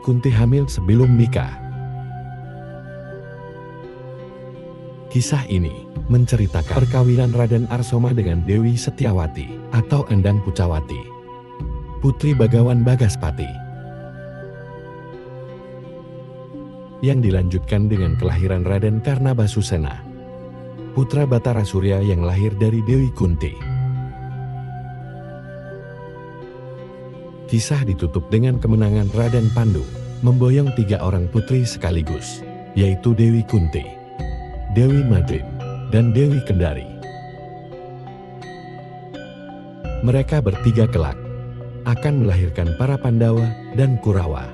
Kunti hamil sebelum nikah. Kisah ini menceritakan perkawinan Raden Arsoma dengan Dewi Setiawati atau Endang Pucawati, putri Bagawan Bagaspati, yang dilanjutkan dengan kelahiran Raden Karnabasusena, putra Batara Surya yang lahir dari Dewi Kunti. Kisah ditutup dengan kemenangan Raden Pandu memboyong 3 orang putri sekaligus, yaitu Dewi Kunti, Dewi Madrim, dan Dewi Kendari. Mereka bertiga kelak akan melahirkan para Pandawa dan Kurawa.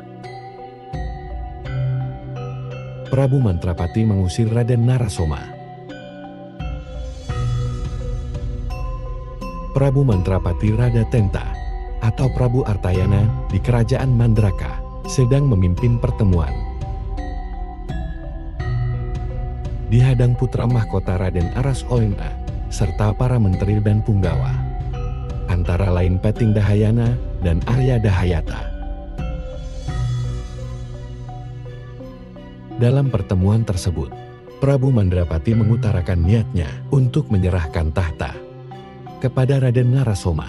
Prabu Mantrapati mengusir Raden Narasoma. Prabu Mantrapati Rada Tenta atau Prabu Artayana di Kerajaan Mandraka sedang memimpin pertemuan. Dihadang putra mahkota Raden Aras Oena serta para menteri dan punggawa, antara lain Peting Dahayana dan Arya Dahayata. Dalam pertemuan tersebut, Prabu Mandrapati mengutarakan niatnya untuk menyerahkan tahta kepada Raden Narasoma.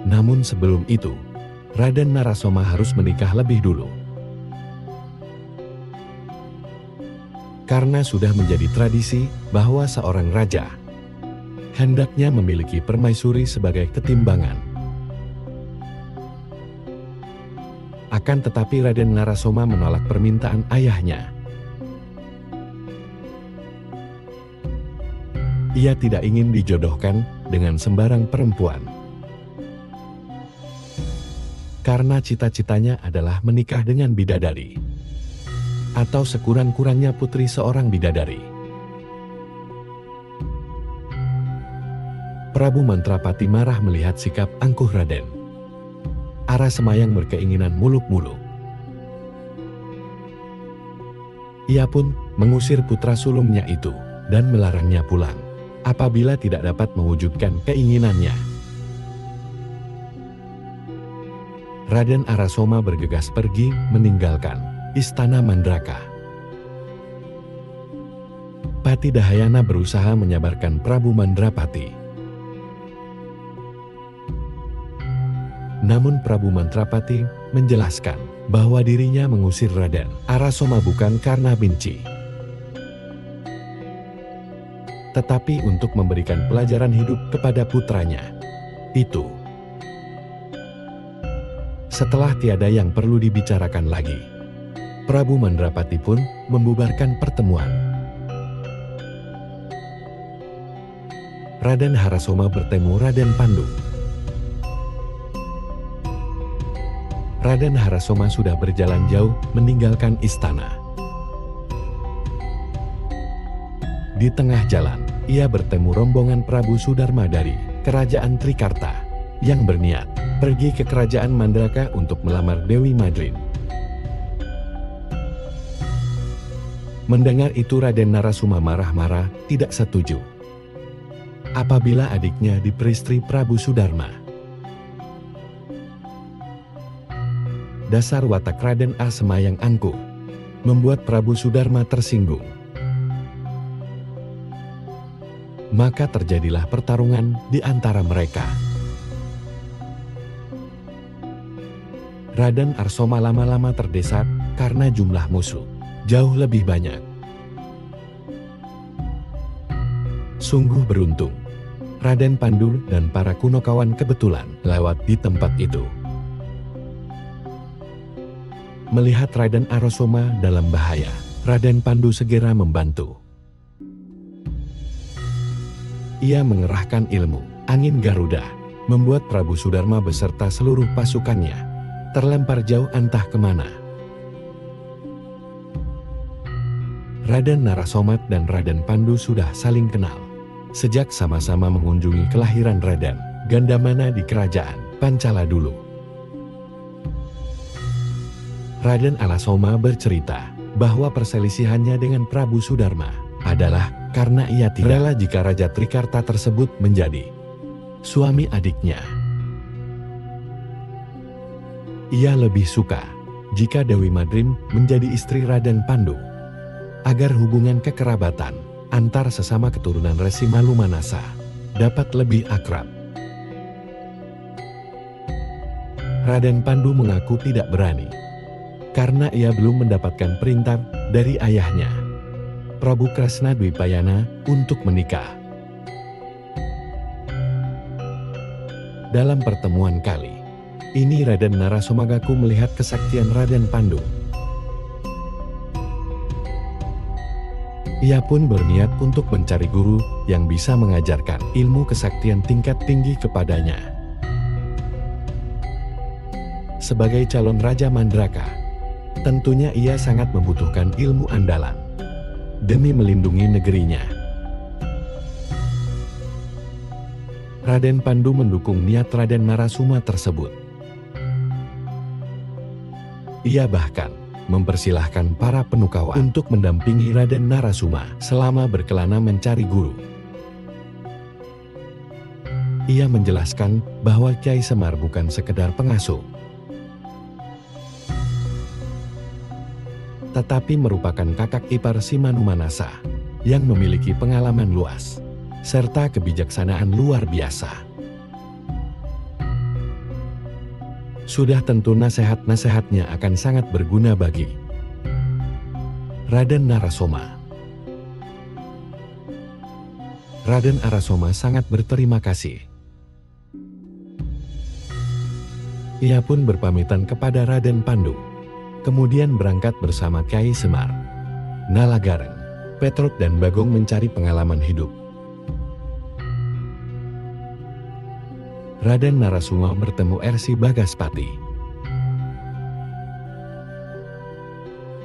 Namun sebelum itu, Raden Narasoma harus menikah lebih dulu. Karena sudah menjadi tradisi bahwa seorang raja hendaknya memiliki permaisuri sebagai ketimbangan. Akan tetapi Raden Narasoma menolak permintaan ayahnya. Ia tidak ingin dijodohkan dengan sembarang perempuan. Karena cita-citanya adalah menikah dengan bidadari, atau sekurang-kurangnya putri seorang bidadari. Prabu Mantrapati marah melihat sikap angkuh Raden Arasemayang berkeinginan muluk-muluk. Ia pun mengusir putra sulungnya itu dan melarangnya pulang apabila tidak dapat mewujudkan keinginannya. Raden Arasoma bergegas pergi meninggalkan Istana Mandraka. Pati Dahayana berusaha menyabarkan Prabu Mandrapati. Namun Prabu Mantrapati menjelaskan bahwa dirinya mengusir Raden Arasoma bukan karena benci, tetapi untuk memberikan pelajaran hidup kepada putranya itu. Setelah tiada yang perlu dibicarakan lagi, Prabu Mandrapati pun membubarkan pertemuan. Raden Harasoma bertemu Raden Pandu. Raden Harasoma sudah berjalan jauh meninggalkan istana. Di tengah jalan, ia bertemu rombongan Prabu Sudarma dari Kerajaan Trikarta yang berniat pergi ke Kerajaan Mandraka untuk melamar Dewi Madrim. Mendengar itu Raden Narasoma marah-marah tidak setuju apabila adiknya diperistri Prabu Sudarma. Dasar watak Raden Arasemayang angkuh membuat Prabu Sudarma tersinggung. Maka terjadilah pertarungan di antara mereka. Raden Arsoma lama-lama terdesak karena jumlah musuh jauh lebih banyak. Sungguh beruntung, Raden Pandu dan para Kunokawan kebetulan lewat di tempat itu. Melihat Raden Arasoma dalam bahaya, Raden Pandu segera membantu. Ia mengerahkan ilmu angin Garuda, membuat Prabu Sudarma beserta seluruh pasukannya terlempar jauh entah kemana. Raden Narasoma dan Raden Pandu sudah saling kenal sejak sama-sama mengunjungi kelahiran Raden Gandamana di Kerajaan Pancala dulu. Raden Arasoma bercerita bahwa perselisihannya dengan Prabu Sudarma adalah karena ia tidak rela jika Raja Trikarta tersebut menjadi suami adiknya. Ia lebih suka jika Dewi Madrim menjadi istri Raden Pandu, agar hubungan kekerabatan antar sesama keturunan Resi Malumanasa dapat lebih akrab. Raden Pandu mengaku tidak berani, karena ia belum mendapatkan perintah dari ayahnya, Prabu Kresna Dwipayana, untuk menikah. Dalam pertemuan kali ini Raden Narasoma mengaku melihat kesaktian Raden Pandu. Ia pun berniat untuk mencari guru yang bisa mengajarkan ilmu kesaktian tingkat tinggi kepadanya. Sebagai calon Raja Mandraka, tentunya ia sangat membutuhkan ilmu andalan demi melindungi negerinya. Raden Pandu mendukung niat Raden Narasoma tersebut. Ia bahkan mempersilahkan para penukawan untuk mendampingi Raden Narasoma selama berkelana mencari guru. Ia menjelaskan bahwa Kyai Semar bukan sekedar pengasuh, tetapi merupakan kakak ipar si Manumanasa yang memiliki pengalaman luas serta kebijaksanaan luar biasa. Sudah tentu nasihat-nasihatnya akan sangat berguna bagi Raden Narasoma. Raden Narasoma sangat berterima kasih. Ia pun berpamitan kepada Raden Pandu, kemudian berangkat bersama Kyai Semar, Nalagareng, Petruk dan Bagong mencari pengalaman hidup. Raden Narasoma bertemu Resi Bagaspati.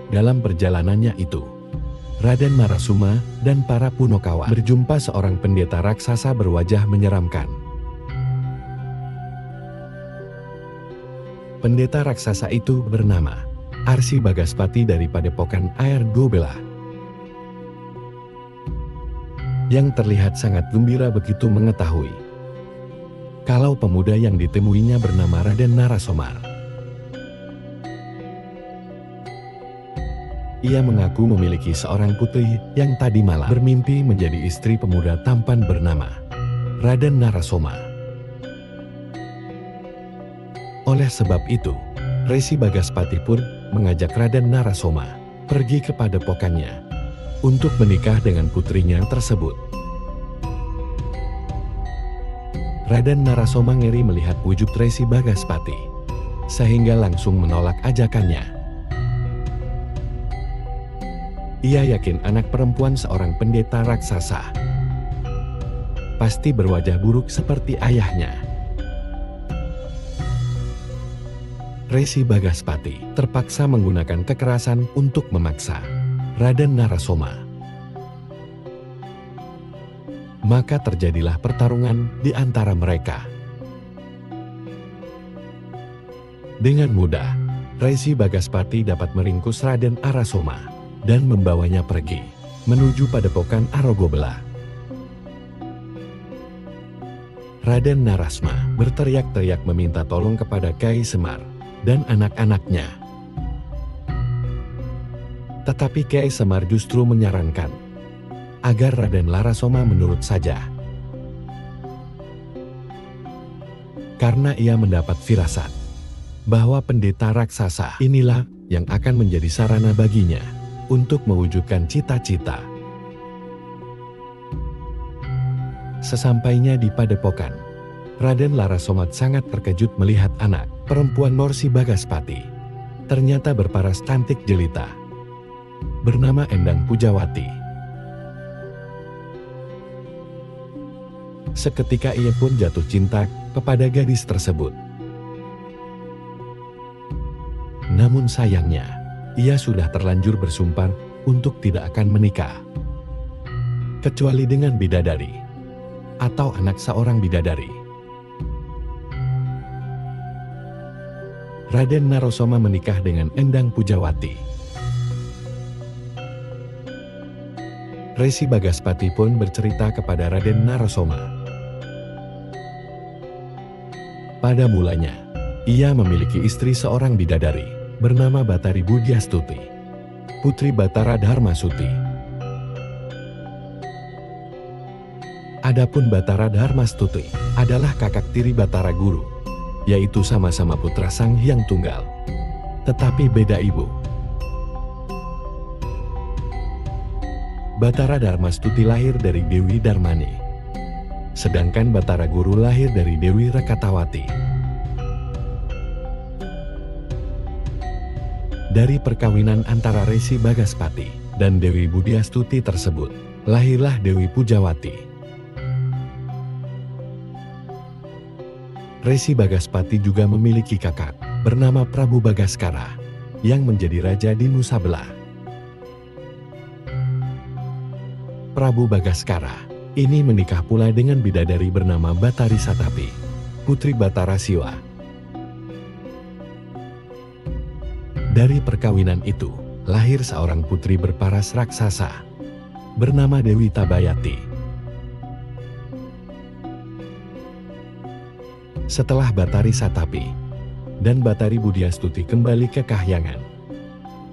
Dalam perjalanannya itu, Raden Narasoma dan para Punokawa berjumpa seorang pendeta raksasa berwajah menyeramkan. Pendeta raksasa itu bernama Arsi Bagaspati dari Padepokan Air Dobela, yang terlihat sangat gembira begitu mengetahui kalau pemuda yang ditemuinya bernama Raden Narasoma. Ia mengaku memiliki seorang putri yang tadi malam bermimpi menjadi istri pemuda tampan bernama Raden Narasoma. Oleh sebab itu, Resi Bagaspati pun mengajak Raden Narasoma pergi ke padepokannya untuk menikah dengan putrinya tersebut. Raden Narasoma ngeri melihat wujud Resi Bagaspati, sehingga langsung menolak ajakannya. Ia yakin anak perempuan seorang pendeta raksasa pasti berwajah buruk seperti ayahnya. Resi Bagaspati terpaksa menggunakan kekerasan untuk memaksa Raden Narasoma. Maka terjadilah pertarungan di antara mereka. Dengan mudah, Resi Bagaspati dapat meringkus Raden Narasoma dan membawanya pergi menuju padepokan Arogobela. Raden Narasoma berteriak-teriak meminta tolong kepada Kyai Semar dan anak-anaknya. Tetapi Kyai Semar justru menyarankan agar Raden Narasoma menurut saja, karena ia mendapat firasat bahwa pendeta raksasa inilah yang akan menjadi sarana baginya untuk mewujudkan cita-cita. Sesampainya di padepokan, Raden Narasoma sangat terkejut melihat anak perempuan Resi Bagaspati ternyata berparas cantik jelita bernama Endang Pujawati. Seketika ia pun jatuh cinta kepada gadis tersebut. Namun sayangnya, ia sudah terlanjur bersumpah untuk tidak akan menikah, kecuali dengan bidadari atau anak seorang bidadari. Raden Narasoma menikah dengan Endang Pujawati. Resi Bagaspati pun bercerita kepada Raden Narasoma. Pada mulanya, Ia memiliki istri seorang bidadari, bernama Batari Budyastuti, putri Batara Dharmasuti. Adapun Batara Dharmastuti adalah kakak tiri Batara Guru, yaitu sama-sama putra Sang Hyang Tunggal, tetapi beda ibu. Batara Dharmastuti lahir dari Dewi Darmani, sedangkan Batara Guru lahir dari Dewi Rekatawati. Dari perkawinan antara Resi Bagaspati dan Dewi Budyastuti tersebut, lahirlah Dewi Pujawati. Resi Bagaspati juga memiliki kakak, bernama Prabu Bagaskara, yang menjadi raja di Nusa Belah. Prabu Bagaskara ini menikah pula dengan bidadari bernama Batari Satapi, putri Batara Siwa. Dari perkawinan itu, lahir seorang putri berparas raksasa, bernama Dewi Tabayati. Setelah Batari Satapi dan Batari Budyastuti kembali ke kahyangan,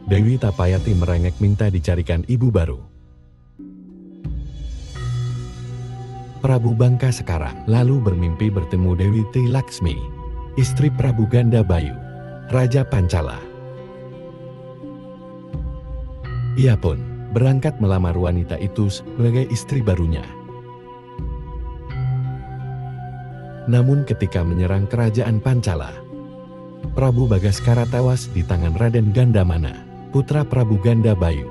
Dewi Tapayati merengek minta dicarikan ibu baru. Prabu Bangka sekarang lalu bermimpi bertemu Dewi Trilaksmi, istri Prabu Gandabayu, Raja Pancala. Ia pun berangkat melamar wanita itu sebagai istri barunya. Namun ketika menyerang kerajaan Pancala, Prabu Bagaskara tewas di tangan Raden Gandamana, putra Prabu Gandabayu.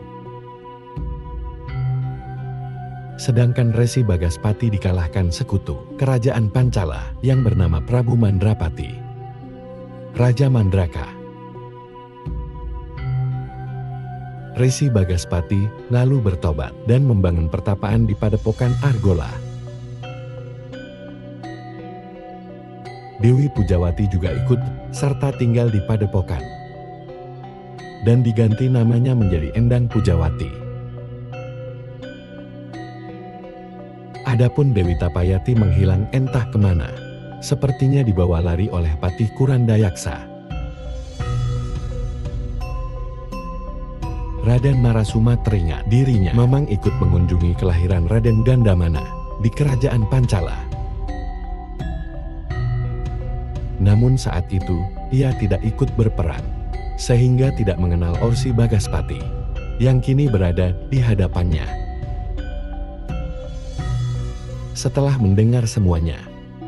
Sedangkan Resi Bagaspati dikalahkan sekutu kerajaan Pancala yang bernama Prabu Mandrapati, Raja Mandraka. Resi Bagaspati lalu bertobat dan membangun pertapaan di Padepokan Argola. Dewi Pujawati juga ikut serta tinggal di Padepokan dan diganti namanya menjadi Endang Pujawati. Adapun Dewi Tapayati menghilang entah kemana, sepertinya dibawa lari oleh Patih Kurandayaksa. Raden Narasuma teringat dirinya memang ikut mengunjungi kelahiran Raden Gandamana di kerajaan Pancala. Namun saat itu, ia tidak ikut berperang, sehingga tidak mengenal Orsi Bagaspati, yang kini berada di hadapannya. Setelah mendengar semuanya,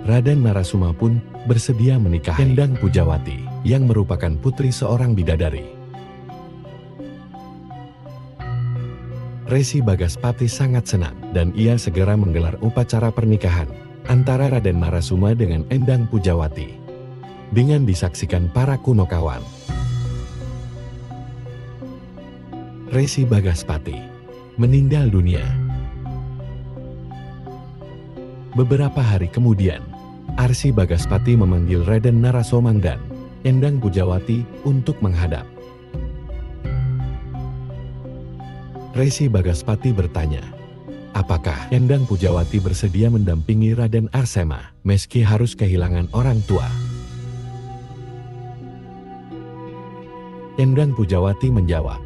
Raden Narasuma pun bersedia menikahi Endang Pujawati, yang merupakan putri seorang bidadari. Resi Bagaspati sangat senang dan ia segera menggelar upacara pernikahan antara Raden Narasuma dengan Endang Pujawati dengan disaksikan para kunokawan. Resi Bagaspati meninggal dunia. Beberapa hari kemudian, Arsi Bagaspati memanggil Raden Narasoma dan Endang Pujawati untuk menghadap. Resi Bagaspati bertanya, apakah Endang Pujawati bersedia mendampingi Raden Arsema meski harus kehilangan orang tua? Endang Pujawati menjawab,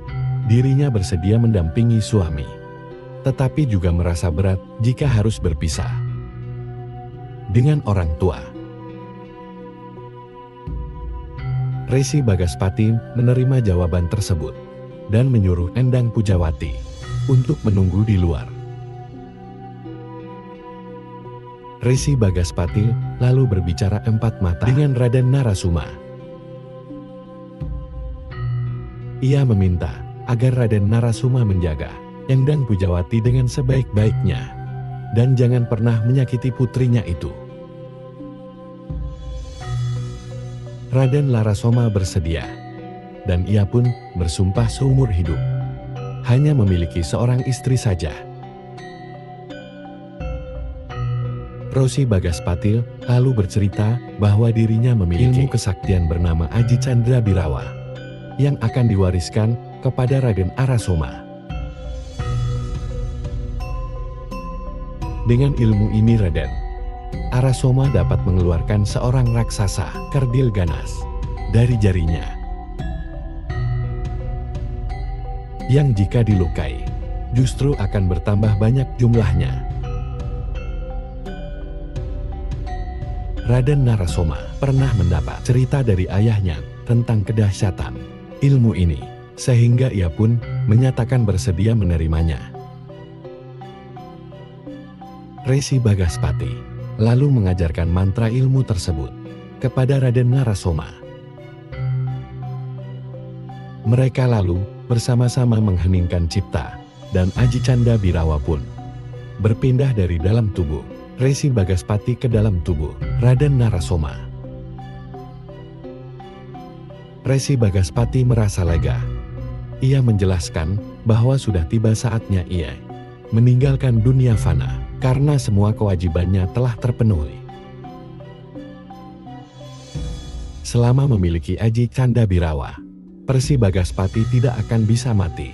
dirinya bersedia mendampingi suami, tetapi juga merasa berat jika harus berpisah dengan orang tua. Resi Bagaspati menerima jawaban tersebut dan menyuruh Endang Pujawati untuk menunggu di luar. Resi Bagaspati lalu berbicara empat mata dengan Raden Narasuma. Ia meminta agar Raden Narasuma menjaga Endang Pujawati dengan sebaik-baiknya dan jangan pernah menyakiti putrinya itu. Raden Narasoma bersedia, dan ia pun bersumpah seumur hidup hanya memiliki seorang istri saja. Rosi Bagaspati lalu bercerita bahwa dirinya memiliki ilmu kesaktian bernama Aji Candra Birawa yang akan diwariskan kepada Raden Arasoma. Dengan ilmu ini Raden Arasoma dapat mengeluarkan seorang raksasa kerdil ganas dari jarinya, yang jika dilukai, justru akan bertambah banyak jumlahnya. Raden Narasoma pernah mendapat cerita dari ayahnya tentang kedahsyatan ilmu ini, sehingga ia pun menyatakan bersedia menerimanya. Resi Bagaspati lalu mengajarkan mantra ilmu tersebut kepada Raden Narasoma. Mereka lalu bersama-sama mengheningkan cipta, dan Aji Canda Birawa pun berpindah dari dalam tubuh Resi Bagaspati ke dalam tubuh Raden Narasoma. Resi Bagaspati merasa lega. Ia menjelaskan bahwa sudah tiba saatnya ia meninggalkan dunia fana karena semua kewajibannya telah terpenuhi. Selama memiliki Aji Canda Birawa, Resi Bagaspati tidak akan bisa mati.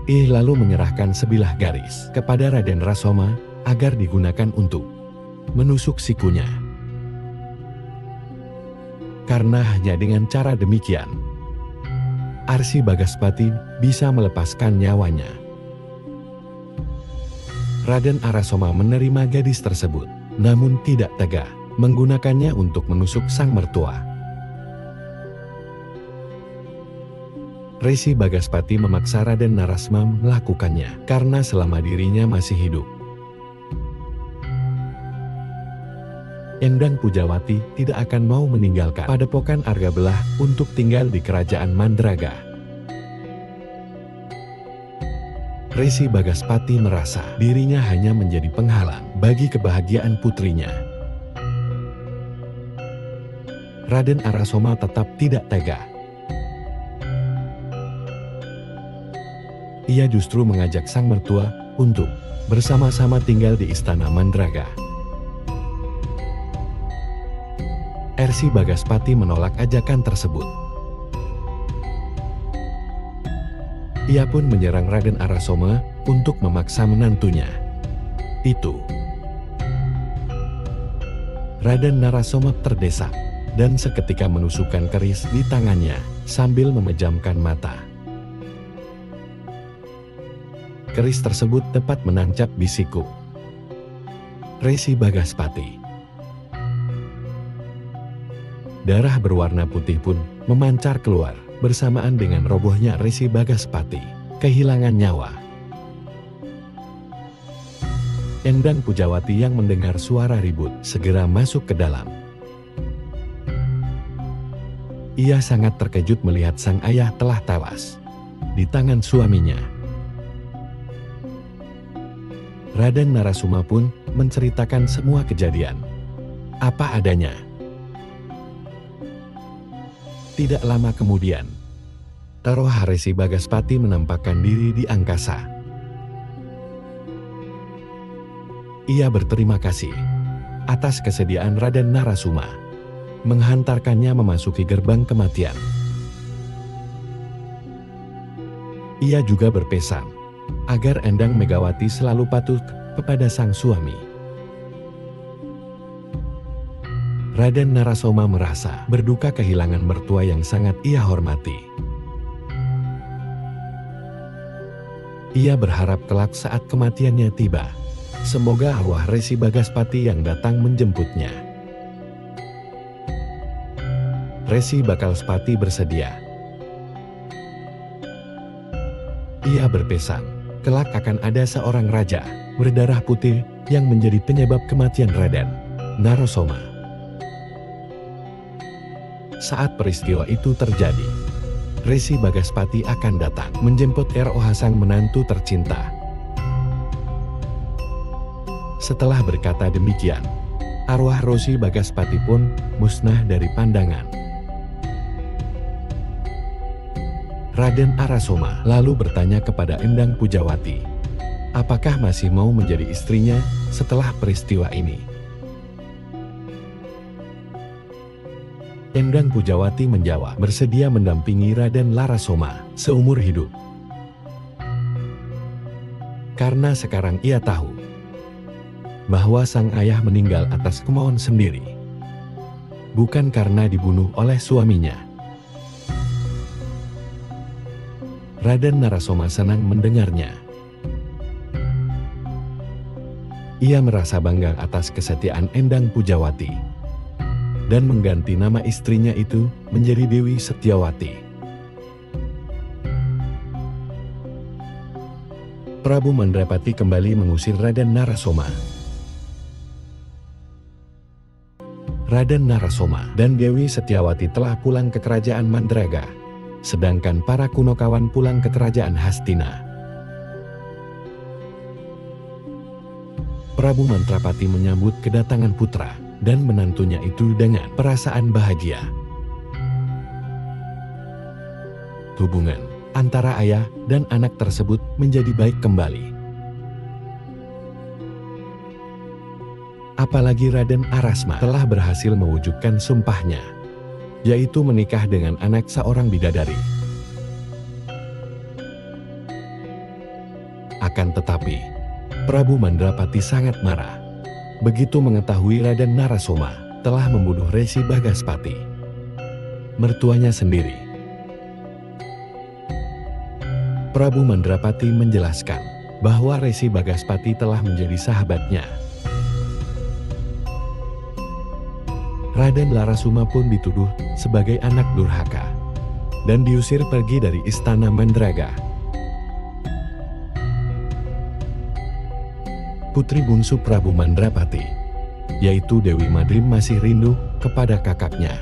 Ia lalu menyerahkan sebilah garis kepada Raden Narasoma agar digunakan untuk menusuk sikunya. Karena hanya dengan cara demikian, Resi Bagaspati bisa melepaskan nyawanya. Raden Narasoma menerima gadis tersebut, namun tidak tega menggunakannya untuk menusuk sang mertua. Resi Bagaspati memaksa Raden Narasoma melakukannya karena selama dirinya masih hidup, Endang Pujawati tidak akan mau meninggalkan padepokan Argabelah untuk tinggal di kerajaan Mandraga. Resi Bagaspati merasa dirinya hanya menjadi penghalang bagi kebahagiaan putrinya. Raden Narasoma tetap tidak tega. Ia justru mengajak sang mertua untuk bersama-sama tinggal di istana Mandraga. Resi Bagaspati menolak ajakan tersebut. Ia pun menyerang Raden Narasoma untuk memaksa menantunya itu. Raden Narasoma terdesak dan seketika menusukkan keris di tangannya sambil memejamkan mata. Keris tersebut tepat menancap di siku Resi Bagaspati. Darah berwarna putih pun memancar keluar bersamaan dengan robohnya Resi Bagaspati, kehilangan nyawa. Endang Pujawati yang mendengar suara ribut segera masuk ke dalam. Ia sangat terkejut melihat sang ayah telah tewas di tangan suaminya. Raden Narasoma pun menceritakan semua kejadian apa adanya. Tidak lama kemudian, arwah Resi Bagaspati menampakkan diri di angkasa. Ia berterima kasih atas kesediaan Raden Narasoma menghantarkannya memasuki gerbang kematian. Ia juga berpesan agar Endang Megawati selalu patuh kepada sang suami. Raden Narasoma merasa berduka kehilangan mertua yang sangat ia hormati. Ia berharap kelak saat kematiannya tiba, semoga arwah Resi Bagaspati yang datang menjemputnya. Resi Bagaspati bersedia. Ia berpesan, kelak akan ada seorang raja berdarah putih yang menjadi penyebab kematian Raden Narasoma. Saat peristiwa itu terjadi, Resi Bagaspati akan datang menjemput ROH sang menantu tercinta. Setelah berkata demikian, arwah Resi Bagaspati pun musnah dari pandangan. Raden Narasoma lalu bertanya kepada Endang Pujawati, apakah masih mau menjadi istrinya setelah peristiwa ini? Endang Pujawati menjawab bersedia mendampingi Raden Narasoma seumur hidup. Karena sekarang ia tahu bahwa sang ayah meninggal atas kemauan sendiri, bukan karena dibunuh oleh suaminya. Raden Narasoma senang mendengarnya. Ia merasa bangga atas kesetiaan Endang Pujawati dan mengganti nama istrinya itu menjadi Dewi Setyawati. Prabu Mandrapati kembali mengusir Raden Narasoma. Raden Narasoma dan Dewi Setyawati telah pulang ke kerajaan Mandraga, sedangkan para Kunokawan pulang ke kerajaan Hastina. Prabu Mandrapati menyambut kedatangan putra dan menantunya itu dengan perasaan bahagia. Hubungan antara ayah dan anak tersebut menjadi baik kembali. Apalagi Raden Arasma telah berhasil mewujudkan sumpahnya, yaitu menikah dengan anak seorang bidadari. Akan tetapi, Prabu Mandrapati sangat marah begitu mengetahui Raden Narasoma telah membunuh Resi Bagaspati, mertuanya sendiri. Prabu Mandrapati menjelaskan bahwa Resi Bagaspati telah menjadi sahabatnya. Raden Larasuma pun dituduh sebagai anak durhaka dan diusir pergi dari istana Mandraga. Putri bungsu Prabu Mandrapati, yaitu Dewi Madrim, masih rindu kepada kakaknya.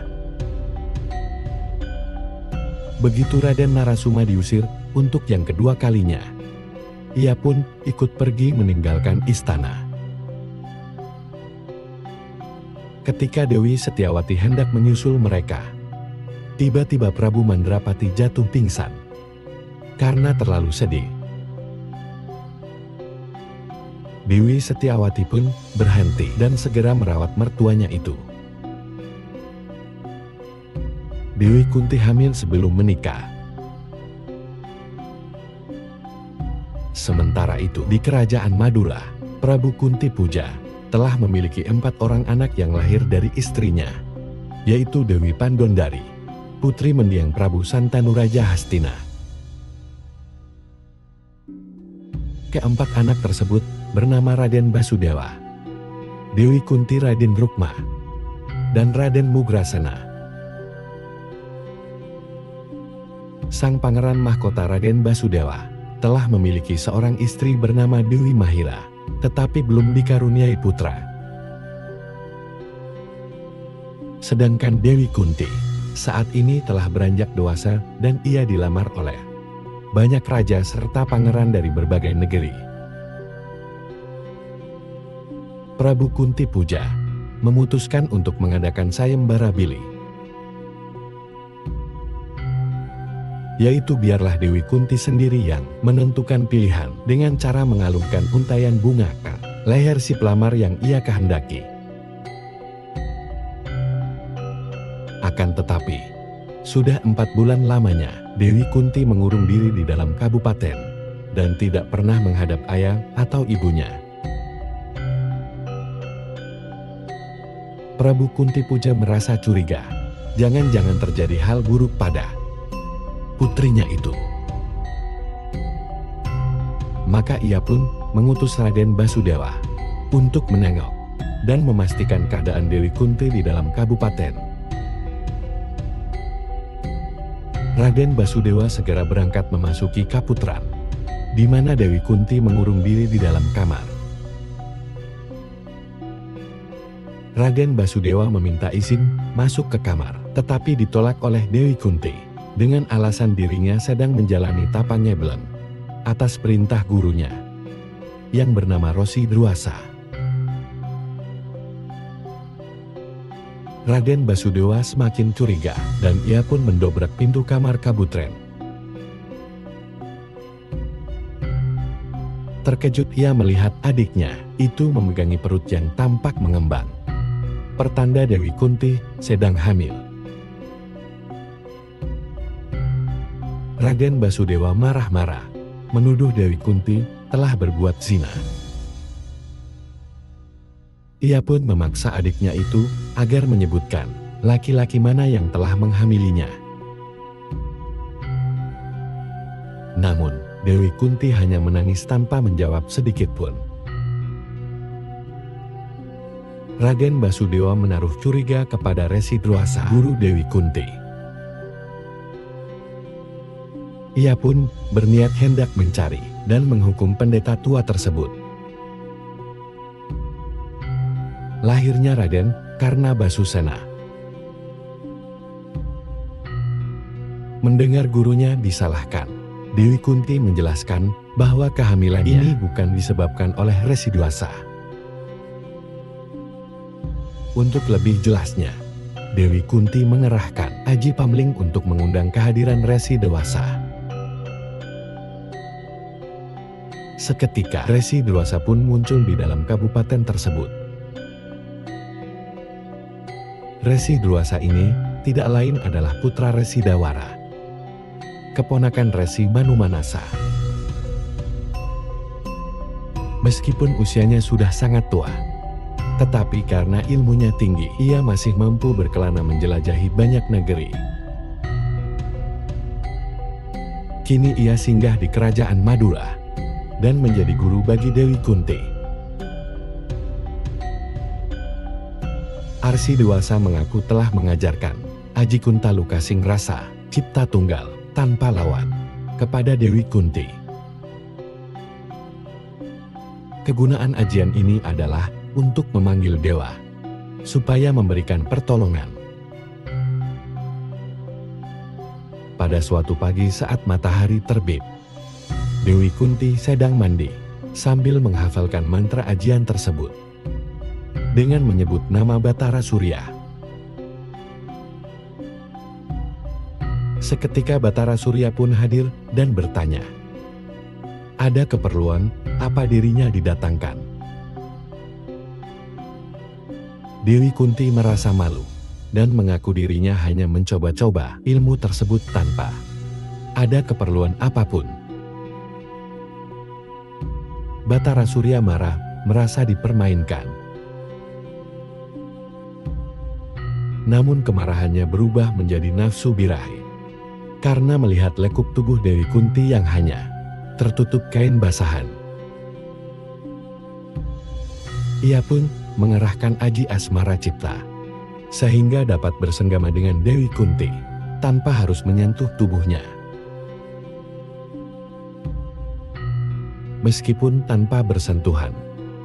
Begitu Raden Narasuma diusir untuk yang kedua kalinya, ia pun ikut pergi meninggalkan istana. Ketika Dewi Setyawati hendak menyusul mereka, tiba-tiba Prabu Mandrapati jatuh pingsan karena terlalu sedih. Dewi Setyawati pun berhenti dan segera merawat mertuanya itu. Dewi Kunti hamil sebelum menikah. Sementara itu di kerajaan Madura, Prabu Kunti Puja telah memiliki 4 orang anak yang lahir dari istrinya, yaitu Dewi Pandondari, putri mendiang Prabu Santanuraja Hastina. Keempat anak tersebut bernama Raden Basudewa, Dewi Kunti Raden Rukma, dan Raden Mugrasena. Sang pangeran mahkota Raden Basudewa telah memiliki seorang istri bernama Dewi Mahira, tetapi belum dikaruniai putra. Sedangkan Dewi Kunti saat ini telah beranjak dewasa dan ia dilamar oleh banyak raja serta pangeran dari berbagai negeri. Prabu Kunti Puja memutuskan untuk mengadakan sayembara bili, yaitu biarlah Dewi Kunti sendiri yang menentukan pilihan dengan cara mengalungkan untayan bunga ke leher si pelamar yang ia kehendaki. Akan tetapi, sudah 4 bulan lamanya Dewi Kunti mengurung diri di dalam kabupaten dan tidak pernah menghadap ayah atau ibunya. Prabu Kunti Puja merasa curiga, jangan-jangan terjadi hal buruk pada putrinya itu. Maka ia pun mengutus Raden Basudewa untuk menengok dan memastikan keadaan Dewi Kunti di dalam kabupaten. Raden Basudewa segera berangkat memasuki Kaputran, di mana Dewi Kunti mengurung diri di dalam kamar. Raden Basudewa meminta izin masuk ke kamar, tetapi ditolak oleh Dewi Kunti dengan alasan dirinya sedang menjalani tapan nyebelen atas perintah gurunya yang bernama Rosi Druasa. Raden Basudewa semakin curiga dan ia pun mendobrak pintu kamar Kabutren. Terkejut ia melihat adiknya itu memegangi perut yang tampak mengembang, pertanda Dewi Kunti sedang hamil. Raden Basudewa marah-marah menuduh Dewi Kunti telah berbuat zina. Ia pun memaksa adiknya itu agar menyebutkan laki-laki mana yang telah menghamilinya. Namun, Dewi Kunti hanya menangis tanpa menjawab sedikit pun. Raden Basudewa menaruh curiga kepada Resi Dwasa, guru Dewi Kunti. Ia pun berniat hendak mencari dan menghukum pendeta tua tersebut. Lahirnya Raden Karnabasusena. Mendengar gurunya disalahkan, Dewi Kunti menjelaskan bahwa kehamilan ini bukan disebabkan oleh Resi Dwasa. Untuk lebih jelasnya, Dewi Kunti mengerahkan Aji Pamling untuk mengundang kehadiran Resi Dewasa. Seketika Resi Dewasa pun muncul di dalam kabupaten tersebut. Resi Dewasa ini tidak lain adalah putra Resi Dawara, keponakan Resi Manumanasa. Meskipun usianya sudah sangat tua, tetapi karena ilmunya tinggi, ia masih mampu berkelana menjelajahi banyak negeri. Kini ia singgah di kerajaan Madura dan menjadi guru bagi Dewi Kunti. Arsi Dewasa mengaku telah mengajarkan Aji Kuntaluka Singrasa, cipta tunggal, tanpa lawan, kepada Dewi Kunti. Kegunaan ajian ini adalah untuk memanggil dewa, supaya memberikan pertolongan. Pada suatu pagi saat matahari terbit, Dewi Kunti sedang mandi, sambil menghafalkan mantra ajian tersebut, dengan menyebut nama Batara Surya. Seketika Batara Surya pun hadir dan bertanya, ada keperluan apa dirinya didatangkan? Dewi Kunti merasa malu dan mengaku dirinya hanya mencoba-coba ilmu tersebut tanpa ada keperluan apapun. Batara Surya marah, merasa dipermainkan. Namun kemarahannya berubah menjadi nafsu birahi, karena melihat lekuk tubuh Dewi Kunti yang hanya tertutup kain basahan. Ia pun mengerahkan Aji Asmara Cipta, sehingga dapat bersenggama dengan Dewi Kunti, tanpa harus menyentuh tubuhnya. Meskipun tanpa bersentuhan,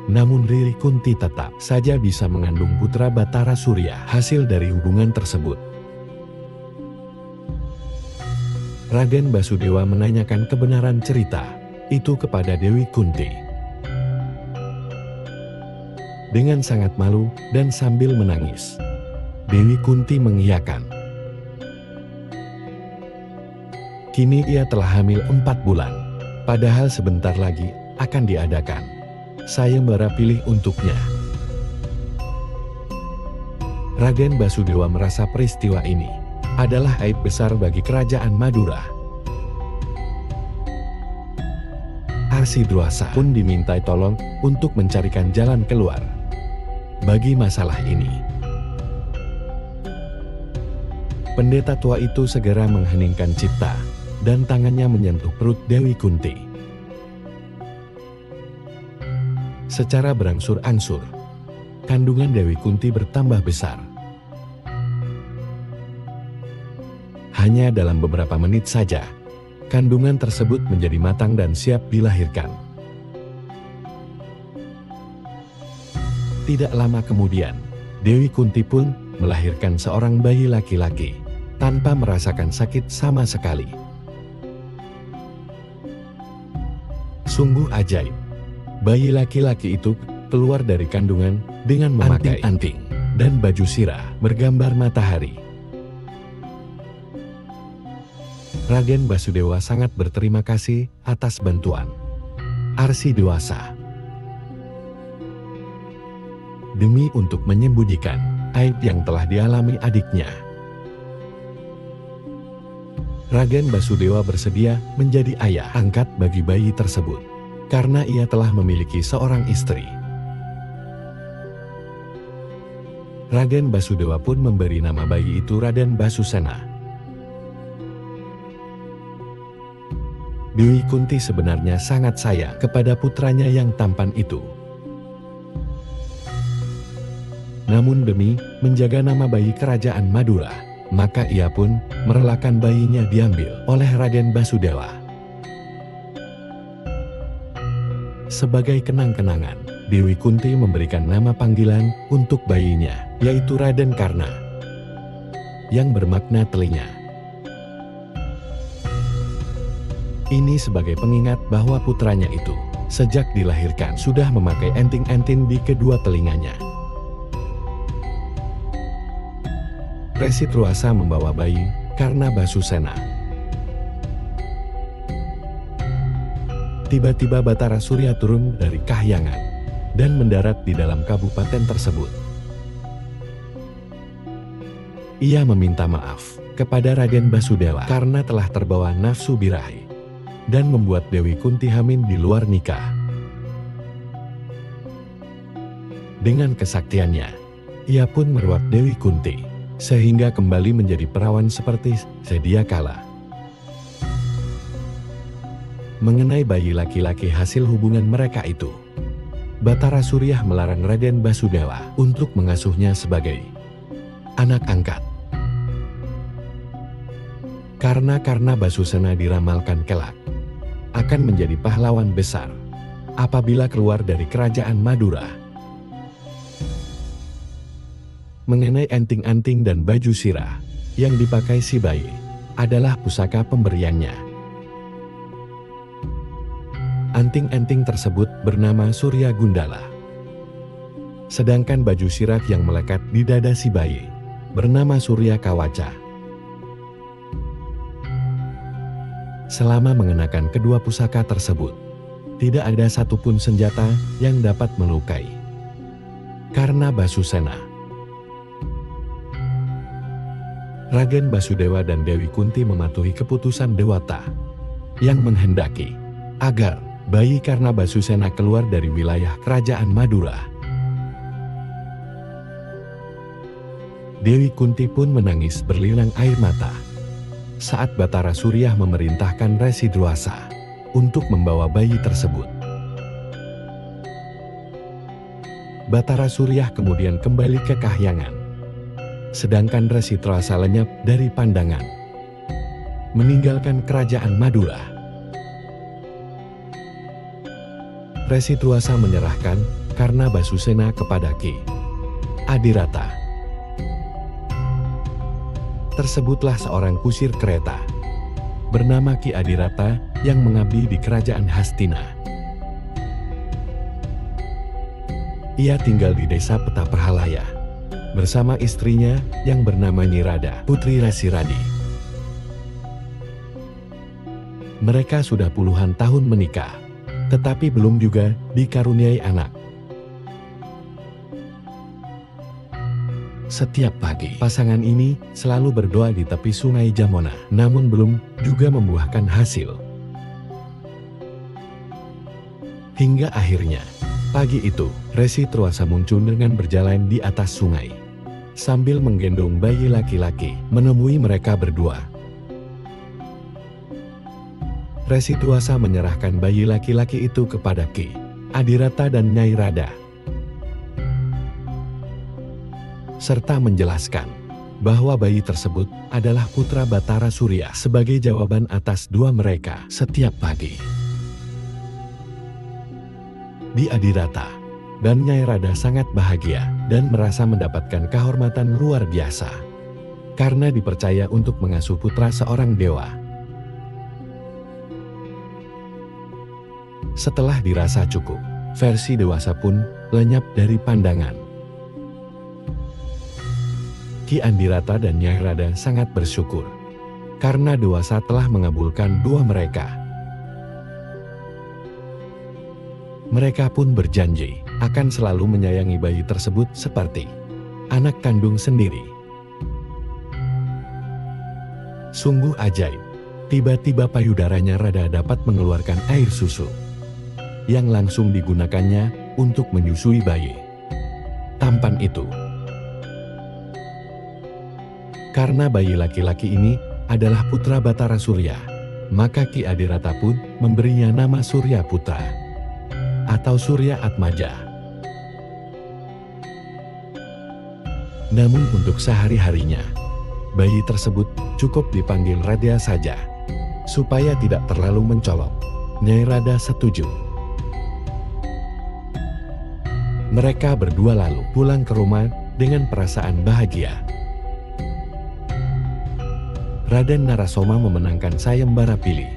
namun Riri Kunti tetap saja bisa mengandung putra Batara Surya hasil dari hubungan tersebut. Raden Basudewa menanyakan kebenaran cerita itu kepada Dewi Kunti. Dengan sangat malu dan sambil menangis, Dewi Kunti mengiyakan. Kini ia telah hamil 4 bulan, padahal sebentar lagi akan diadakan sayembara pilih untuknya. Raden Basudewa merasa peristiwa ini adalah aib besar bagi kerajaan Madura. Arsi Dwasa pun dimintai tolong untuk mencarikan jalan keluar bagi masalah ini. Pendeta tua itu segera mengheningkan cipta dan tangannya menyentuh perut Dewi Kunti. Secara berangsur-angsur, kandungan Dewi Kunti bertambah besar. Hanya dalam beberapa menit saja, kandungan tersebut menjadi matang dan siap dilahirkan. Tidak lama kemudian, Dewi Kunti pun melahirkan seorang bayi laki-laki, tanpa merasakan sakit sama sekali. Sungguh ajaib. Bayi laki-laki itu keluar dari kandungan dengan memakai anting dan baju sirah bergambar matahari. Raden Basudewa sangat berterima kasih atas bantuan Arsi Dewasa. Demi untuk menyembunyikan aib yang telah dialami adiknya, Raden Basudewa bersedia menjadi ayah angkat bagi bayi tersebut, karena ia telah memiliki seorang istri. Raden Basudewa pun memberi nama bayi itu Raden Basusena. Dewi Kunti sebenarnya sangat sayang kepada putranya yang tampan itu. Namun demi menjaga nama bayi kerajaan Madura, maka ia pun merelakan bayinya diambil oleh Raden Basudewa. Sebagai kenang-kenangan, Dewi Kunti memberikan nama panggilan untuk bayinya, yaitu Raden Karna, yang bermakna telinga. Ini sebagai pengingat bahwa putranya itu, sejak dilahirkan sudah memakai enting-enting di kedua telinganya. Resi Truasa membawa bayi Karna Basusena. Tiba-tiba Batara Surya turun dari kahyangan dan mendarat di dalam kabupaten tersebut. Ia meminta maaf kepada Raden Basudewa karena telah terbawa nafsu birahi dan membuat Dewi Kunti hamil di luar nikah. Dengan kesaktiannya, ia pun meruat Dewi Kunti sehingga kembali menjadi perawan seperti sedia kala. Mengenai bayi laki-laki hasil hubungan mereka itu, Batara Surya melarang Raden Basudewa untuk mengasuhnya sebagai anak angkat. Karena Basusena diramalkan kelak akan menjadi pahlawan besar apabila keluar dari kerajaan Madura. Mengenai enting-enting dan baju sirah yang dipakai si bayi adalah pusaka pemberiannya. Anting-enting tersebut bernama Surya Gundala. Sedangkan baju sirah yang melekat di dada si bayi bernama Surya Kawaca. Selama mengenakan kedua pusaka tersebut, tidak ada satupun senjata yang dapat melukai Karna Basusena. Raden Basudewa dan Dewi Kunti mematuhi keputusan Dewata yang menghendaki agar bayi Karna Basusena keluar dari wilayah kerajaan Madura. Dewi Kunti pun menangis berlinang air mata saat Batara Surya memerintahkan Resi Druasa untuk membawa bayi tersebut. Batara Surya kemudian kembali ke kahyangan, sedangkan Resi Druasa lenyap dari pandangan, meninggalkan kerajaan Madura. Resi Druasa menyerahkan Karna Basusena kepada Ki Adirata. Tersebutlah seorang kusir kereta bernama Ki Adirata yang mengabdi di kerajaan Hastina. Ia tinggal di desa Petaperhalaya bersama istrinya yang bernama Nyirada, putri Resi Radi. Mereka sudah puluhan tahun menikah, tetapi belum juga dikaruniai anak. Setiap pagi, pasangan ini selalu berdoa di tepi sungai Jamona, namun belum juga membuahkan hasil. Hingga akhirnya, pagi itu, Resi Truasa muncul dengan berjalan di atas sungai, sambil menggendong bayi laki-laki, menemui mereka berdua. Resi Truasa menyerahkan bayi laki-laki itu kepada Ki Adirata dan Nyai Rada, serta menjelaskan bahwa bayi tersebut adalah putra Batara Surya sebagai jawaban atas doa mereka setiap pagi. Di Adirata dan Nyai Rada sangat bahagia dan merasa mendapatkan kehormatan luar biasa karena dipercaya untuk mengasuh putra seorang dewa. Setelah dirasa cukup, versi dewasa pun lenyap dari pandangan. Ki Adirata dan Nyai Rada sangat bersyukur karena dewasa telah mengabulkan doa mereka. Mereka pun berjanji akan selalu menyayangi bayi tersebut seperti anak kandung sendiri. Sungguh ajaib, tiba-tiba payudaranya Rada dapat mengeluarkan air susu yang langsung digunakannya untuk menyusui bayi tampan itu. Karena bayi laki-laki ini adalah putra Batara Surya, maka Ki Adirata pun memberinya nama Surya Putra atau Surya Atmaja. Namun untuk sehari-harinya, bayi tersebut cukup dipanggil Rada saja, supaya tidak terlalu mencolok. Nyai Rada setuju. Mereka berdua lalu pulang ke rumah dengan perasaan bahagia. Raden Narasoma memenangkan sayembara pilih.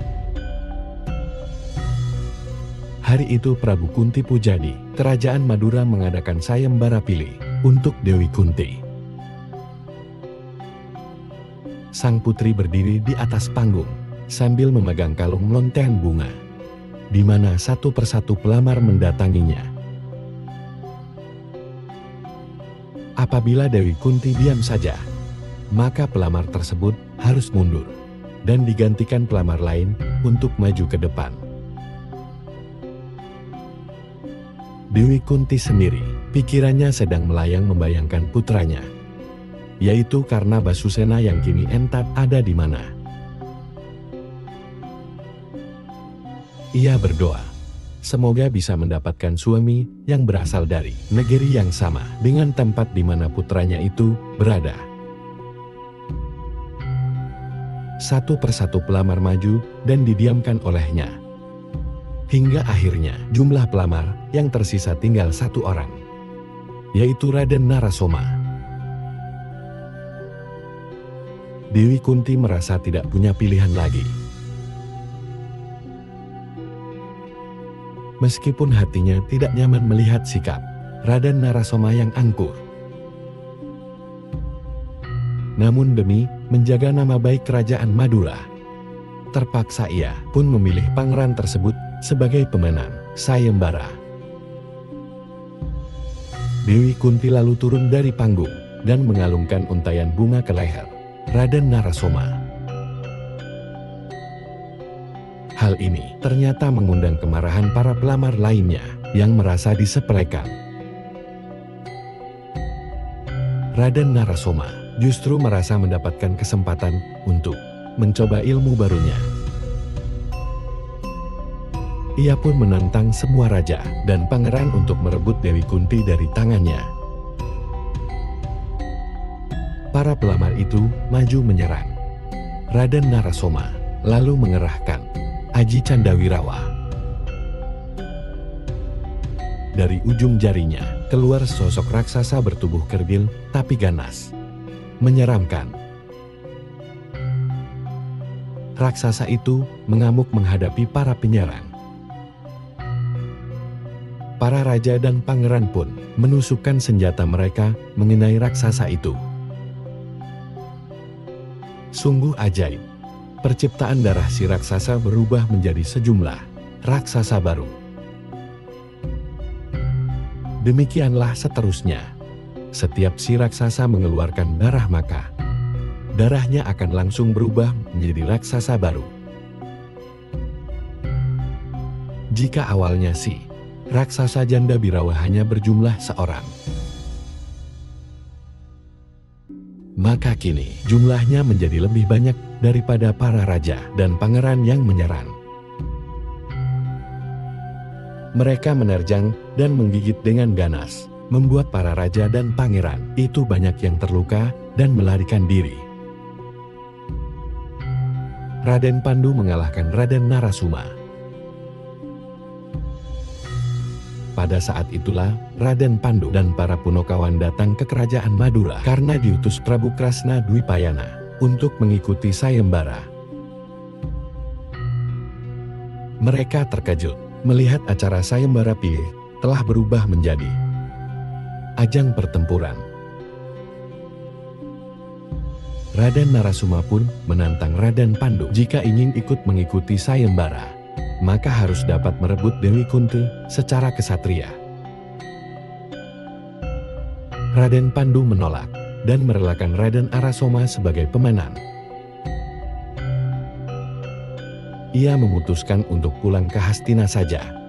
Hari itu Prabu Kunti Pujadi, Kerajaan Madura mengadakan sayembara pilih untuk Dewi Kunti. Sang putri berdiri di atas panggung sambil memegang kalung lontean bunga, di mana satu persatu pelamar mendatanginya. Apabila Dewi Kunti diam saja, maka pelamar tersebut harus mundur dan digantikan pelamar lain untuk maju ke depan. Dewi Kunti sendiri, pikirannya sedang melayang membayangkan putranya, yaitu karena Basusena yang kini entat ada di mana. Ia berdoa, semoga bisa mendapatkan suami yang berasal dari negeri yang sama dengan tempat di mana putranya itu berada. Satu persatu pelamar maju dan didiamkan olehnya. Hingga akhirnya jumlah pelamar yang tersisa tinggal satu orang, yaitu Raden Narasoma. Dewi Kunti merasa tidak punya pilihan lagi. Meskipun hatinya tidak nyaman melihat sikap Raden Narasoma yang angkuh, namun demi menjaga nama baik Kerajaan Madura, terpaksa ia pun memilih pangeran tersebut sebagai pemenang sayembara. Dewi Kunti lalu turun dari panggung dan mengalungkan untaian bunga ke leher Raden Narasoma. Hal ini ternyata mengundang kemarahan para pelamar lainnya yang merasa disepelekan. Raden Narasoma justru merasa mendapatkan kesempatan untuk mencoba ilmu barunya. Ia pun menantang semua raja dan pangeran untuk merebut Dewi Kunti dari tangannya. Para pelamar itu maju menyerang. Raden Narasoma lalu mengerahkan Aji Candawirawa. Dari ujung jarinya keluar sosok raksasa bertubuh kerdil tapi ganas, menyeramkan. Raksasa itu mengamuk menghadapi para penyerang. Para raja dan pangeran pun menusukkan senjata mereka mengenai raksasa itu. Sungguh ajaib, perciptaan darah si raksasa berubah menjadi sejumlah raksasa baru. Demikianlah seterusnya. Setiap si raksasa mengeluarkan darah, maka darahnya akan langsung berubah menjadi raksasa baru. Jika awalnya si raksasa Jandabirawa hanya berjumlah seorang, maka kini jumlahnya menjadi lebih banyak daripada para raja dan pangeran yang menyerang. Mereka menerjang dan menggigit dengan ganas, membuat para raja dan pangeran itu banyak yang terluka dan melarikan diri. Raden Pandu mengalahkan Raden Narasoma. Pada saat itulah Raden Pandu dan para Punokawan datang ke Kerajaan Madura karena diutus Prabu Krasna Dwipayana untuk mengikuti sayembara. Mereka terkejut melihat acara sayembara pilih telah berubah menjadi ajang pertempuran. Raden Narasoma pun menantang Raden Pandu jika ingin ikut mengikuti sayembara, maka harus dapat merebut Dewi Kunti secara kesatria. Raden Pandu menolak dan merelakan Raden Narasoma sebagai pemenang. Ia memutuskan untuk pulang ke Hastina saja.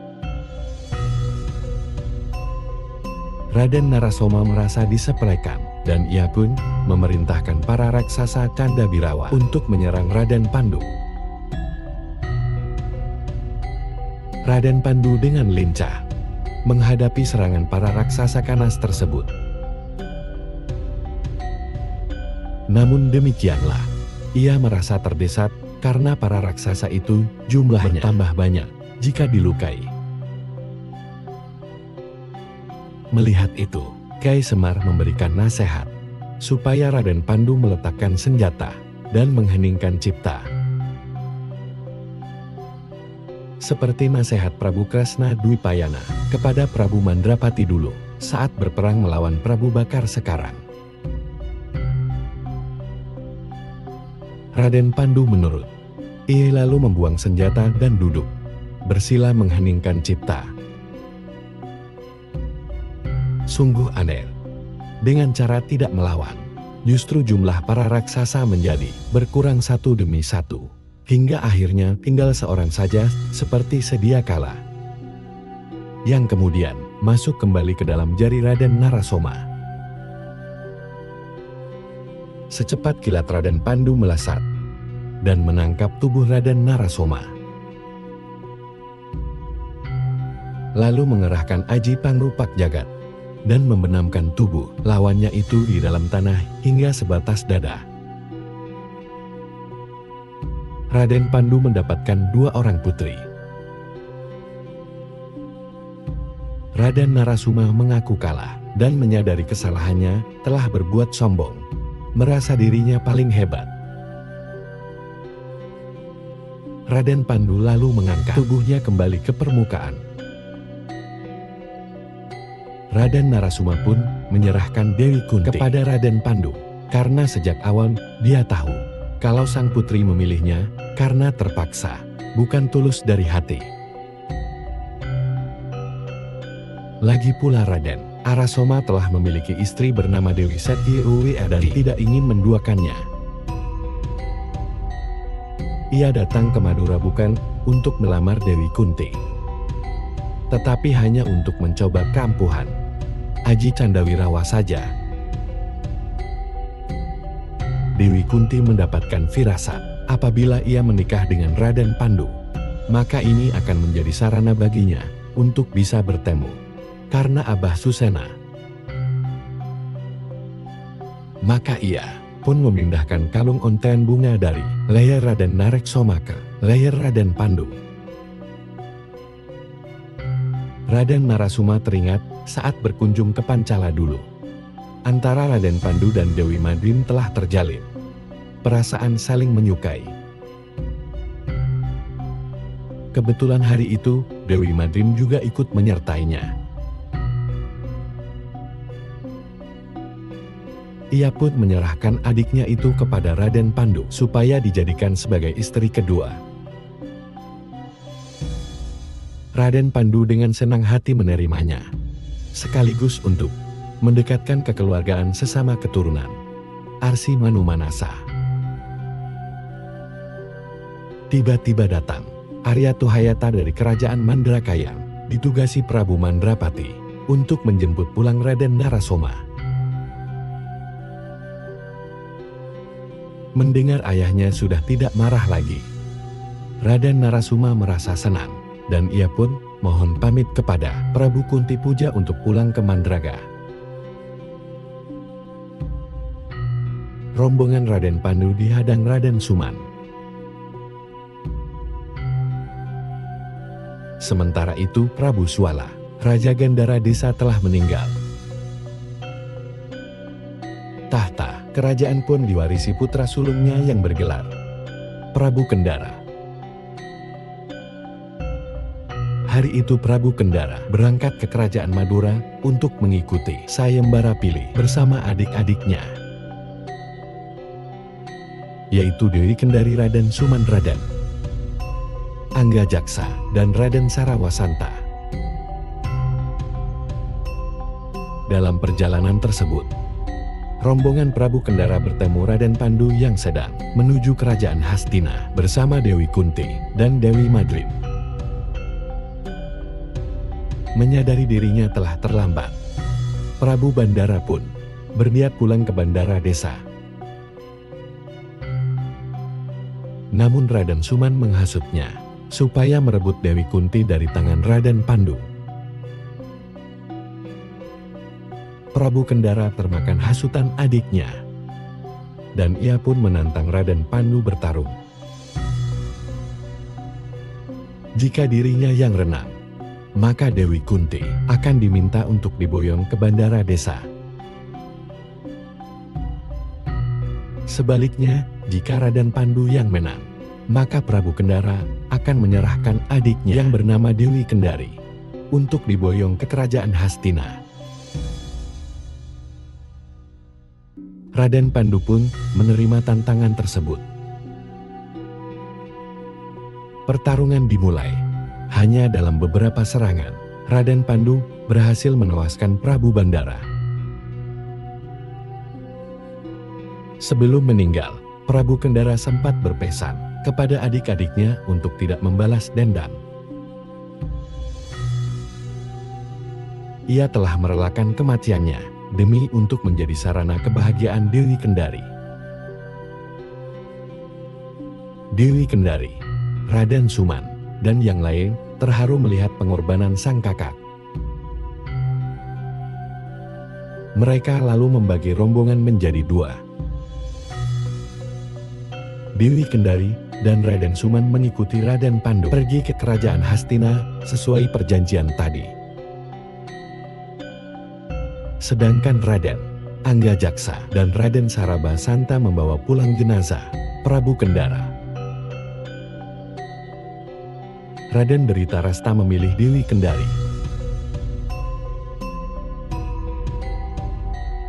Raden Narasoma merasa disepelekan, dan ia pun memerintahkan para raksasa Candawirawa untuk menyerang Raden Pandu. Raden Pandu dengan lincah menghadapi serangan para raksasa ganas tersebut. Namun demikianlah, ia merasa terdesak karena para raksasa itu jumlahnya bertambah banyak jika dilukai. Melihat itu, Kyai Semar memberikan nasihat supaya Raden Pandu meletakkan senjata dan mengheningkan cipta. Seperti nasihat Prabu Kresna Dwipayana kepada Prabu Mandrapati dulu saat berperang melawan Prabu Bakar sekarang. Raden Pandu menurut. Ia lalu membuang senjata dan duduk bersila mengheningkan cipta. Sungguh aneh. Dengan cara tidak melawan, justru jumlah para raksasa menjadi berkurang satu demi satu. Hingga akhirnya tinggal seorang saja seperti sedia kala. Yang kemudian masuk kembali ke dalam jari Raden Narasoma. Secepat kilat Raden Pandu melesat dan menangkap tubuh Raden Narasoma. Lalu mengerahkan Aji Pangrupak Jagat dan membenamkan tubuh lawannya itu di dalam tanah hingga sebatas dada. Raden Pandu mendapatkan 2 orang putri. Raden Narasoma mengaku kalah dan menyadari kesalahannya telah berbuat sombong, merasa dirinya paling hebat. Raden Pandu lalu mengangkat tubuhnya kembali ke permukaan. Raden Narasoma pun menyerahkan Dewi Kunti kepada Raden Pandu, karena sejak awal dia tahu kalau sang putri memilihnya karena terpaksa, bukan tulus dari hati. Lagi pula Raden Narasoma telah memiliki istri bernama Dewi Setyewi dan tidak ingin menduakannya. Ia datang ke Madura bukan untuk melamar Dewi Kunti, tetapi hanya untuk mencoba keampuhan Aji Candawirawa saja. Dewi Kunti mendapatkan firasat apabila ia menikah dengan Raden Pandu, maka ini akan menjadi sarana baginya untuk bisa bertemu karena Abah Susena. Maka ia pun memindahkan kalung onten bunga dari leher Raden Narasoma ke leher Raden Pandu. Raden Narasoma teringat saat berkunjung ke Pancala dulu. Antara Raden Pandu dan Dewi Madrim telah terjalin perasaan saling menyukai. Kebetulan hari itu, Dewi Madrim juga ikut menyertainya. Ia pun menyerahkan adiknya itu kepada Raden Pandu supaya dijadikan sebagai istri kedua. Raden Pandu dengan senang hati menerimanya, sekaligus untuk mendekatkan kekeluargaan sesama keturunan Arsi Manumanasa. Tiba-tiba datang Arya Tuhayata dari kerajaan Mandrakayang, ditugasi Prabu Mandrapati untuk menjemput pulang Raden Narasoma. Mendengar ayahnya sudah tidak marah lagi, Raden Narasoma merasa senang, dan ia pun mohon pamit kepada Prabu Kunti Puja untuk pulang ke Mandraga. Rombongan Raden Pandu dihadang Raden Suman. Sementara itu Prabu Swala, Raja Gandhara Desa telah meninggal. Tahta kerajaan pun diwarisi putra sulungnya yang bergelar Prabu Kendara. Hari itu Prabu Kendara berangkat ke kerajaan Madura untuk mengikuti sayembara pilih bersama adik-adiknya, yaitu Dewi Kendari Raden Sumandradan, Angga Jaksa, dan Raden Sarawasanta. Dalam perjalanan tersebut, rombongan Prabu Kendara bertemu Raden Pandu yang sedang menuju kerajaan Hastina bersama Dewi Kunti dan Dewi Madrim. Menyadari dirinya telah terlambat, Prabu Bandara pun berniat pulang ke bandara desa. Namun Raden Suman menghasutnya supaya merebut Dewi Kunti dari tangan Raden Pandu. Prabu Kendara termakan hasutan adiknya, dan ia pun menantang Raden Pandu bertarung. Jika dirinya yang renang, maka Dewi Kunti akan diminta untuk diboyong ke bandara desa. Sebaliknya, jika Raden Pandu yang menang, maka Prabu Kendara akan menyerahkan adiknya yang bernama Dewi Kendari untuk diboyong ke kerajaan Hastina. Raden Pandu pun menerima tantangan tersebut. Pertarungan dimulai. Hanya dalam beberapa serangan, Raden Pandu berhasil menewaskan Prabu Bandara. Sebelum meninggal, Prabu Kendara sempat berpesan kepada adik-adiknya untuk tidak membalas dendam. Ia telah merelakan kematiannya demi untuk menjadi sarana kebahagiaan Dewi Kendari. Dewi Kendari, Raden Suman, dan yang lain terharu melihat pengorbanan sang kakak. Mereka lalu membagi rombongan menjadi dua. Dewi Kendari dan Raden Suman mengikuti Raden Pandu pergi ke kerajaan Hastina sesuai perjanjian tadi. Sedangkan Raden Anggajaksa dan Raden Sarabasanta membawa pulang jenazah Prabu Kendara. Raden Dhritarashta memilih Dewi Kendari.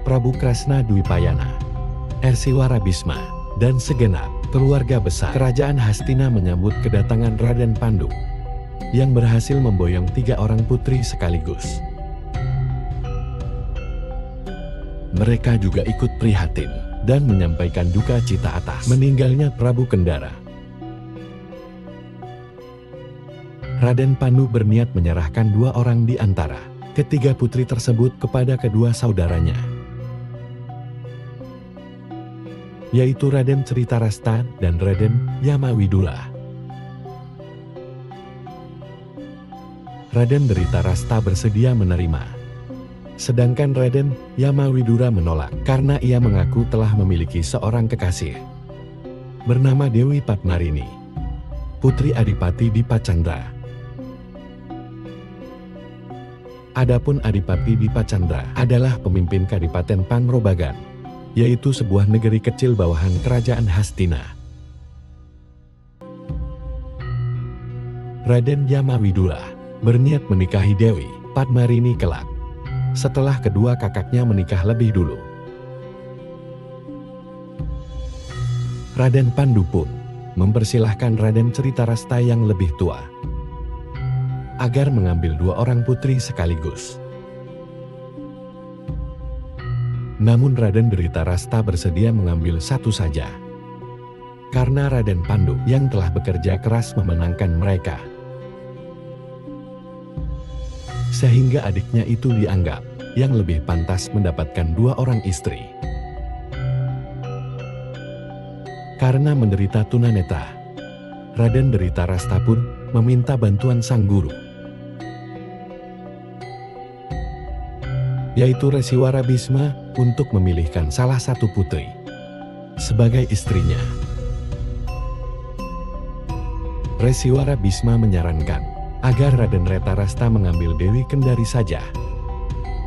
Prabu Krasna Dwipayana, Ersiwara Bisma, dan segenap keluarga besar kerajaan Hastina menyambut kedatangan Raden Pandu yang berhasil memboyong 3 orang putri sekaligus. Mereka juga ikut prihatin dan menyampaikan duka cita atas meninggalnya Prabu Kendara. Raden Pandu berniat menyerahkan 2 orang di antara ketiga putri tersebut kepada kedua saudaranya, yaitu Raden Dhritarashta dan Raden Yamawidula. Raden Dhritarashta bersedia menerima, sedangkan Raden Yamawidura menolak karena ia mengaku telah memiliki seorang kekasih bernama Dewi Padmarini, putri Adipati Dipacandra. Adapun Adipati Dipacandra adalah pemimpin Kadipaten Pangrobagan, yaitu sebuah negeri kecil bawahan kerajaan Hastina. Raden Yamawidula berniat menikahi Dewi Padmarini kelak, setelah kedua kakaknya menikah lebih dulu. Raden Pandu pun mempersilahkan Raden Dhritarashta yang lebih tua agar mengambil 2 orang putri sekaligus. Namun Raden Dhritarashta bersedia mengambil 1 saja, karena Raden Pandu yang telah bekerja keras memenangkan mereka, sehingga adiknya itu dianggap yang lebih pantas mendapatkan 2 orang istri. Karena menderita tunanetra, Raden Dhritarashta pun meminta bantuan sang guru, yaitu Resiwara Bisma, untuk memilihkan salah satu putri sebagai istrinya. Resiwara Bisma menyarankan agar Raden Dhritarashta mengambil Dewi Kendari saja,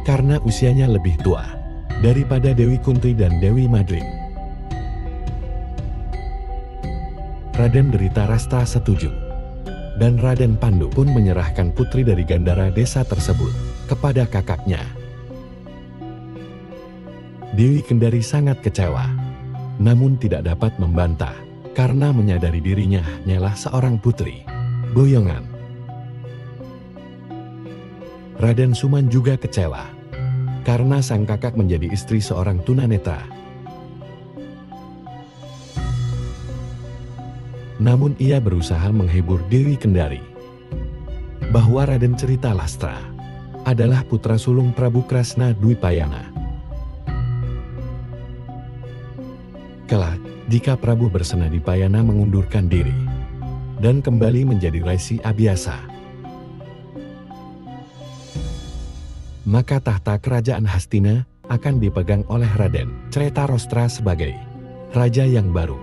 karena usianya lebih tua daripada Dewi Kunti dan Dewi Madrim. Raden Dhritarashta setuju, dan Raden Pandu pun menyerahkan putri dari Gandhara desa tersebut kepada kakaknya. Dewi Kendari sangat kecewa, namun tidak dapat membantah karena menyadari dirinya hanyalah seorang putri boyongan. Raden Suman juga kecewa karena sang kakak menjadi istri seorang tunanetra. Namun ia berusaha menghibur Dewi Kendari bahwa Raden Dhritarashta adalah putra sulung Prabu Krasna Dwipayana. Kelak, jika Prabu Bersenadipayana mengundurkan diri dan kembali menjadi Raisi Abhyasa, maka tahta kerajaan Hastina akan dipegang oleh Raden Tretarostra sebagai raja yang baru.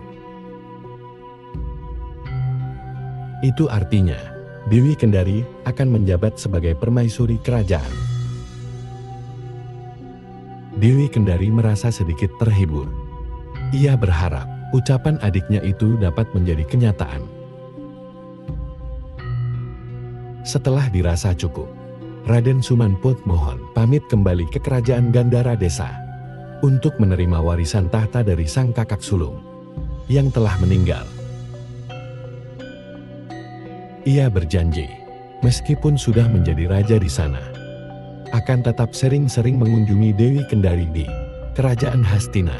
Itu artinya, Dewi Kendari akan menjabat sebagai permaisuri kerajaan. Dewi Kendari merasa sedikit terhibur. Ia berharap ucapan adiknya itu dapat menjadi kenyataan. Setelah dirasa cukup, Raden Sumanpot mohon pamit kembali ke kerajaan Gandhara Desa untuk menerima warisan tahta dari sang kakak sulung yang telah meninggal. Ia berjanji, meskipun sudah menjadi raja di sana, akan tetap sering-sering mengunjungi Dewi Kendari di kerajaan Hastina.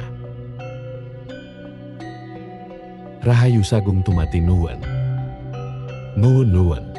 Rahayu Sagung Tumati Nuwun. Nuwun.